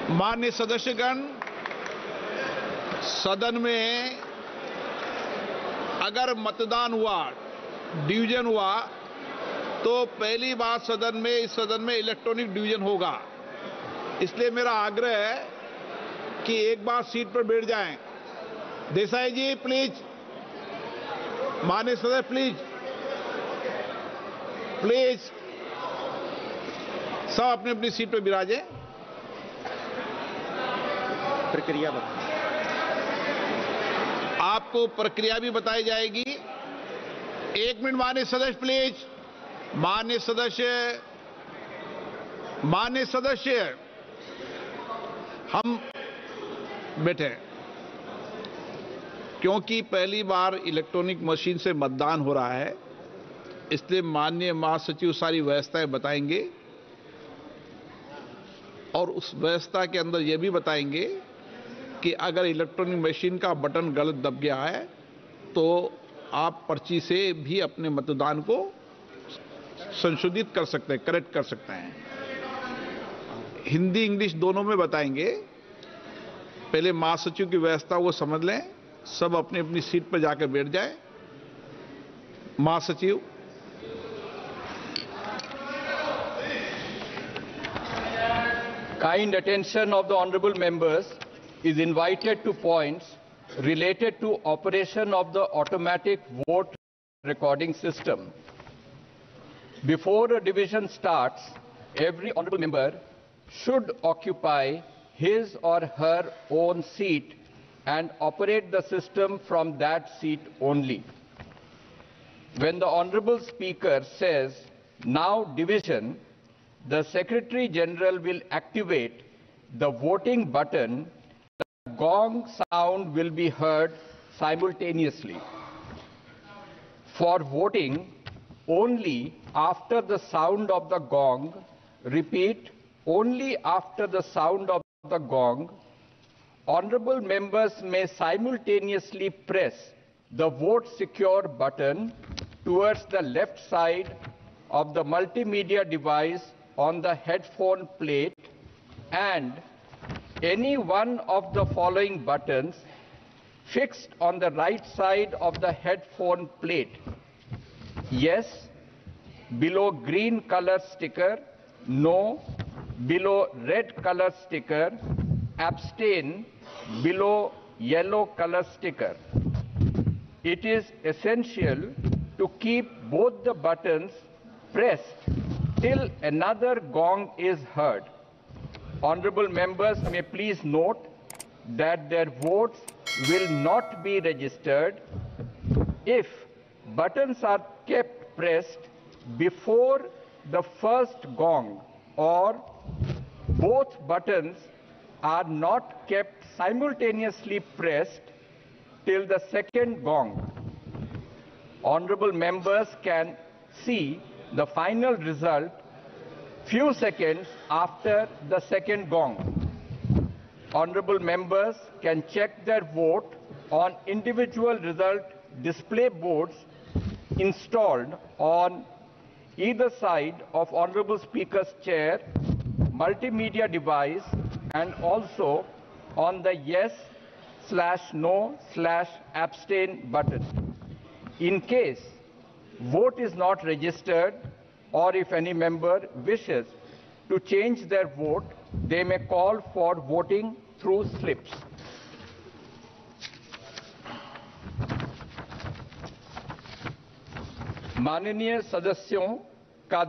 माननीय सदस्यगण, सदन में अगर मतदान हुआ, डिवीजन हुआ, तो पहली बार इस सदन में इलेक्ट्रॉनिक डिवीजन होगा। इसलिए मेरा आग्रह है कि एक बार सीट पर बैठ जाएं। देसाई जी प्लीज, माननीय सदस्य प्लीज सब अपनी अपनी सीट पर विराजें। प्रक्रिया आपको प्रक्रिया भी बताई जाएगी। एक मिनट माननीय सदस्य प्लीज, माननीय सदस्य हम बैठे, क्योंकि पहली बार इलेक्ट्रॉनिक मशीन से मतदान हो रहा है, इसलिए माननीय महासचिव सारी व्यवस्थाएं बताएंगे और उस व्यवस्था के अंदर यह भी बताएंगे कि अगर इलेक्ट्रॉनिक मशीन का बटन गलत दब गया है तो आप पर्ची से भी अपने मतदान को संशोधित कर सकते हैं, करेक्ट कर सकते हैं। हिंदी इंग्लिश दोनों में बताएंगे। पहले महासचिव की व्यवस्था वो समझ लें, सब अपनी अपनी सीट पर जाकर बैठ जाए। महासचिव। Kind attention of the honorable members is invited to points related to operation of the automatic vote recording system. Before a division starts, every honorable member should occupy his or her own seat and operate the system from that seat only. When the honorable speaker says, "Now division," the Secretary General will activate the voting button. The gong sound will be heard simultaneously. For voting, only after the sound of the gong, repeat, only after the sound of the gong, honorable members may simultaneously press the vote secure button towards the left side of the multimedia device on the headphone plate and any one of the following buttons fixed on the right side of the headphone plate. Yes, below green color sticker. No, below red color sticker. Abstain, below yellow color sticker. It is essential to keep both the buttons pressed till another gong is heard. Honorable members may please note that their votes will not be registered if buttons are kept pressed before the first gong or both buttons are not kept simultaneously pressed till the second gong. Honorable members can see the final result few seconds after the second gong. Honorable members can check their vote on individual result display boards installed on either side of Honorable Speaker's chair, multimedia device, and also on the yes/no/abstain button. In case vote is not registered, or if any member wishes to change their vote, they may call for voting through slips. माननीय सदस्यों का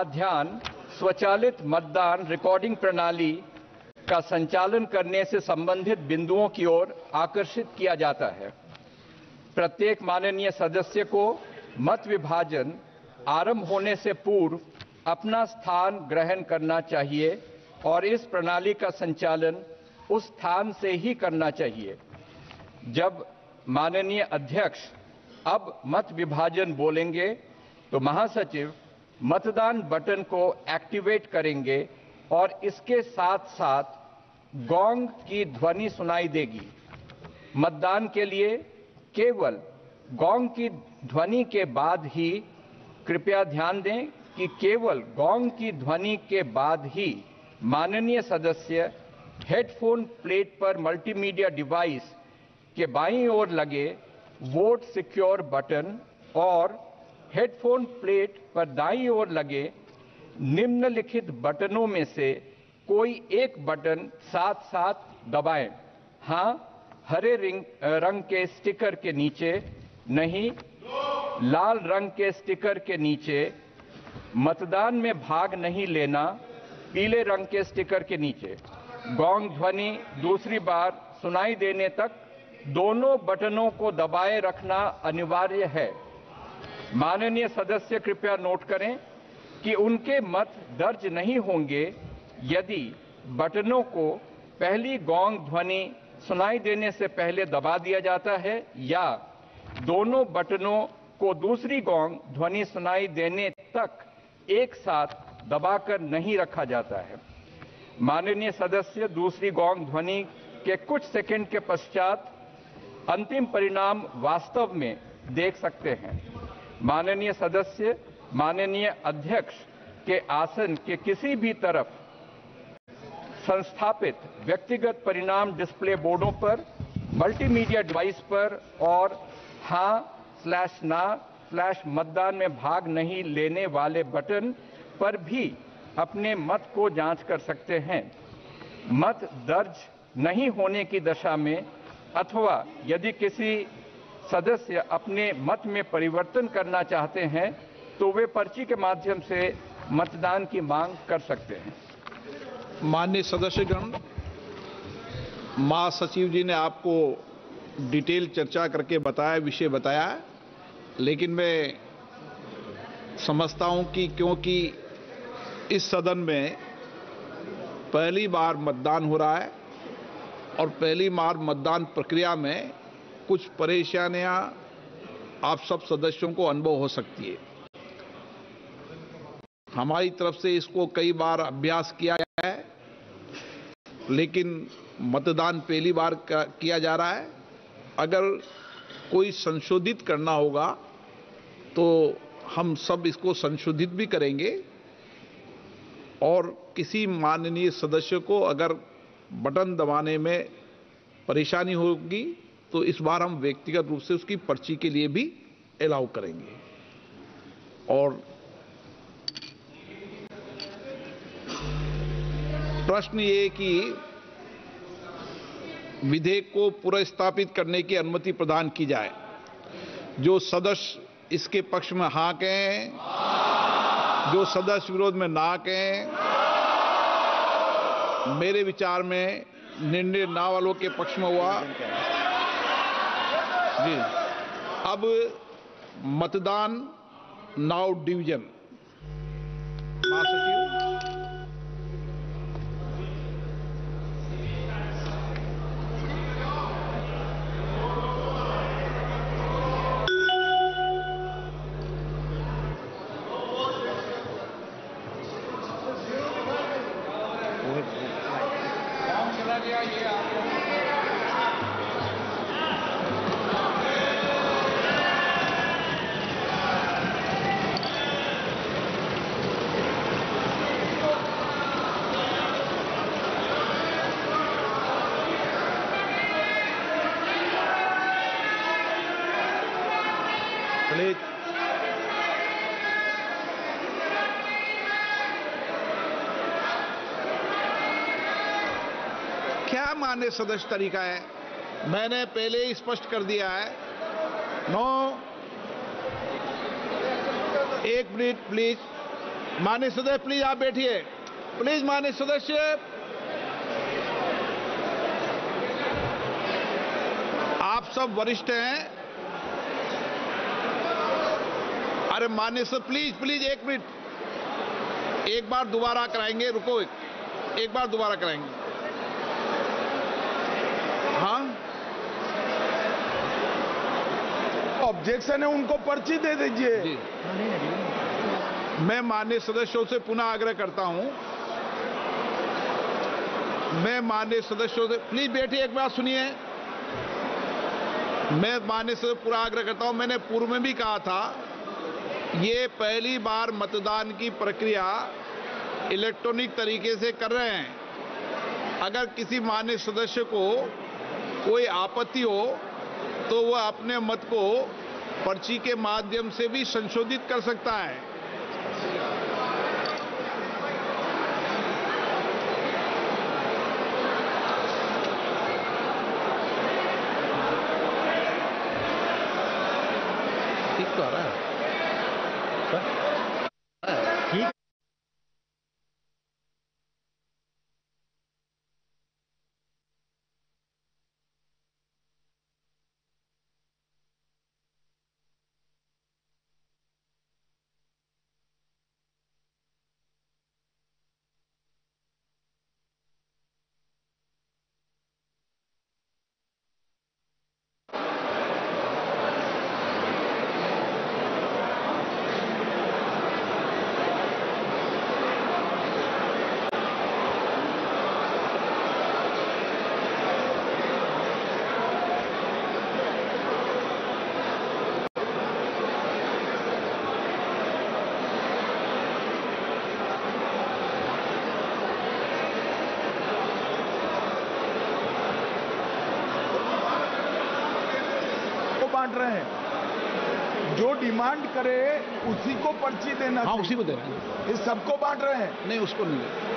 ध्यान स्वचालित मतदान recording प्रणाली का संचालन करने से संबंधित बिंदुओं की ओर आकर्षित किया जाता है। प्रत्येक माननीय सदस्य को मत विभाजन आरंभ होने से पूर्व अपना स्थान ग्रहण करना चाहिए और इस प्रणाली का संचालन उस स्थान से ही करना चाहिए। जब माननीय अध्यक्ष अब मत विभाजन बोलेंगे तो महासचिव मतदान बटन को एक्टिवेट करेंगे और इसके साथ साथ गोंग की ध्वनि सुनाई देगी। मतदान के लिए केवल गोंग की ध्वनि के बाद ही कृपया ध्यान दें कि केवल गोंग की ध्वनि के बाद ही माननीय सदस्य हेडफोन प्लेट पर मल्टीमीडिया डिवाइस के बाईं ओर लगे वोट सिक्योर बटन और हेडफोन प्लेट पर दाईं ओर लगे निम्नलिखित बटनों में से कोई एक बटन साथ साथ दबाएं। हां, हरे रंग के स्टिकर के नीचे, नहीं, लाल रंग के स्टिकर के नीचे, मतदान में भाग नहीं लेना, पीले रंग के स्टिकर के नीचे। गोंग ध्वनि दूसरी बार सुनाई देने तक दोनों बटनों को दबाए रखना अनिवार्य है। माननीय सदस्य कृपया नोट करें कि उनके मत दर्ज नहीं होंगे यदि बटनों को पहली गोंग ध्वनि सुनाई देने से पहले दबा दिया जाता है या दोनों बटनों को दूसरी गोंग ध्वनि सुनाई देने तक एक साथ दबाकर नहीं रखा जाता है। माननीय सदस्य दूसरी गोंग ध्वनि के कुछ सेकंड के पश्चात अंतिम परिणाम वास्तव में देख सकते हैं। माननीय सदस्य माननीय अध्यक्ष के आसन के किसी भी तरफ संस्थापित व्यक्तिगत परिणाम डिस्प्ले बोर्डों पर, मल्टीमीडिया डिवाइस पर और हाँ/ना/मतदान में भाग नहीं लेने वाले बटन पर भी अपने मत को जांच कर सकते हैं। मत दर्ज नहीं होने की दशा में अथवा यदि किसी सदस्य अपने मत में परिवर्तन करना चाहते हैं तो वे पर्ची के माध्यम से मतदान की मांग कर सकते हैं। माननीय सदस्यगण, महासचिव जी ने आपको डिटेल चर्चा करके विषय बताया, लेकिन मैं समझता हूं कि क्योंकि इस सदन में पहली बार मतदान हो रहा है और पहली बार मतदान प्रक्रिया में कुछ परेशानियां आप सब सदस्यों को अनुभव हो सकती है। हमारी तरफ से इसको कई बार अभ्यास किया गया है, लेकिन मतदान पहली बार किया जा रहा है। अगर कोई संशोधित करना होगा तो हम सब इसको संशोधित भी करेंगे और किसी माननीय सदस्य को अगर बटन दबाने में परेशानी होगी तो इस बार हम व्यक्तिगत रूप से उसकी पर्ची के लिए भी अलाउ करेंगे। और प्रश्न ये कि विधेयक को पुनर्स्थापित करने की अनुमति प्रदान की जाए। जो सदस्य इसके पक्ष में हाँ कहें, जो सदस्य विरोध में ना कहें। मेरे विचार में निर्णय ना वालों के पक्ष में हुआ। जी, अब मतदान नाउ डिवीजन। महासचिव, क्या मान्य सदस्य तरीका है? मैंने पहले ही स्पष्ट कर दिया है। नो, एक मिनट प्लीज। मान्य सदस्य प्लीज आप बैठिए। प्लीज मान्य सदस्य, आप सब वरिष्ठ हैं। अरे मान्य सर प्लीज एक मिनट, एक बार दोबारा कराएंगे। रुको, एक बार दोबारा कराएंगे। हाँ, ऑब्जेक्शन है, उनको पर्ची दे दीजिए। मैं माननीय सदस्यों से पुनः आग्रह करता हूं। मैं माननीय सदस्यों से, प्लीज बैठिए, एक बात सुनिए। मैं माननीय से पूरा आग्रह करता हूं। मैंने पूर्व में भी कहा था ये पहली बार मतदान की प्रक्रिया इलेक्ट्रॉनिक तरीके से कर रहे हैं। अगर किसी मान्य सदस्य को कोई आपत्ति हो तो वह अपने मत को पर्ची के माध्यम से भी संशोधित कर सकता है। ठीक तो आ रहा है। ठीक। बांट रहे हैं, जो डिमांड करे उसी को पर्ची देना। हाँ, उसी को दे रहे हैं। इस सबको बांट रहे हैं। नहीं, उसको नहीं दे रहे।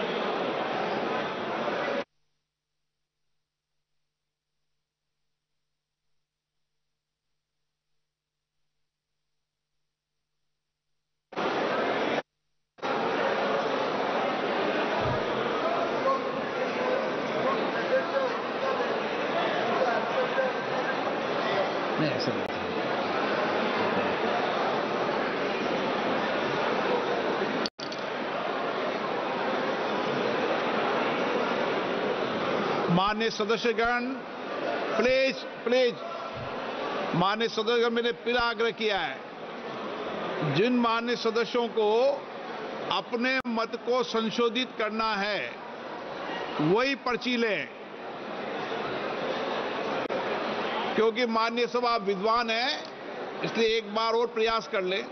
नहीं, ऐसा नहीं। मान्य सदस्यगण, प्लीज मान्य सदस्यगण, मैंने फिर आग्रह किया है, जिन मान्य सदस्यों को अपने मत को संशोधित करना है वही पर्ची लें, क्योंकि माननीय सभा विद्वान है, इसलिए एक बार और प्रयास कर लें।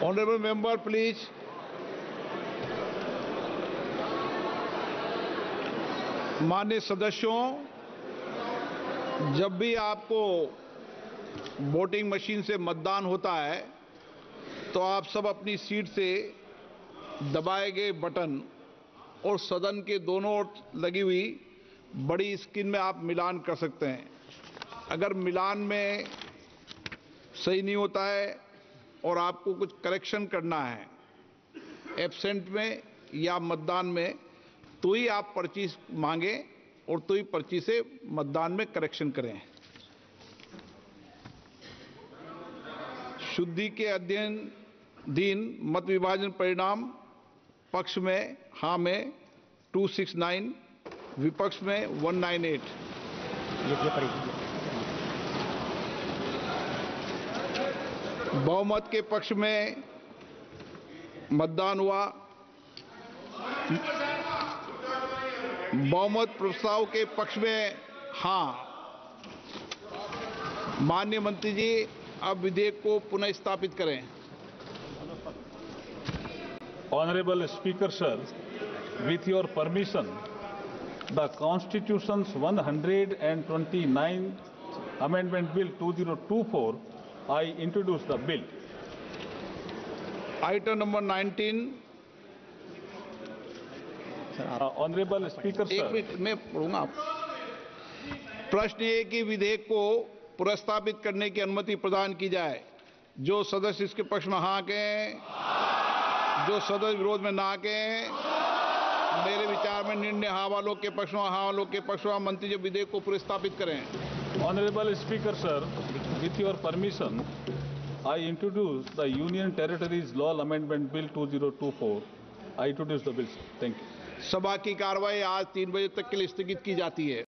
Honourable member, please. माननीय सदस्यों, जब भी आपको वोटिंग मशीन से मतदान होता है तो आप सब अपनी सीट से दबाए गए बटन और सदन के दोनों ओर लगी हुई बड़ी स्क्रीन में आप मिलान कर सकते हैं। अगर मिलान में सही नहीं होता है और आपको कुछ करेक्शन करना है एब्सेंट में या मतदान में, तो ही आप पर्ची मांगे और तो ही पर्ची से मतदान में करेक्शन करें। शुद्धि के अध्ययन मत विभाजन परिणाम पक्ष में हाँ में 269, विपक्ष में 198। बहुमत के पक्ष में मतदान हुआ। बहुमत प्रस्ताव के पक्ष में हाँ। माननीय मंत्री जी, अब विधेयक को पुनः स्थापित करें। Honorable Speaker, sir, with your permission, the Constitution's 129th Amendment Bill 2024, I introduce the bill. Item number 19। Honorable Speaker, एक sir, मिनट मैं पढ़ूंगा। प्रश्न ये कि विधेयक को पुनर्स्थापित करने की अनुमति प्रदान की जाए। जो सदस्य इसके पक्ष में हाँ कहें, जो सदस्य विरोध में ना कहें। मेरे विचार में निर्णय हाँ वालों के पक्ष में, हाँ वालों के पक्ष में। मंत्री जी विधेयक को पुनर्स्थापित करें। Honorable Speaker, sir, with your permission, I introduce the Union Territories Law Amendment Bill 2024. I introduce the bill, sir. Thank you. सभा की कार्रवाई आज 3 बजे तक के लिए स्थगित की जाती है।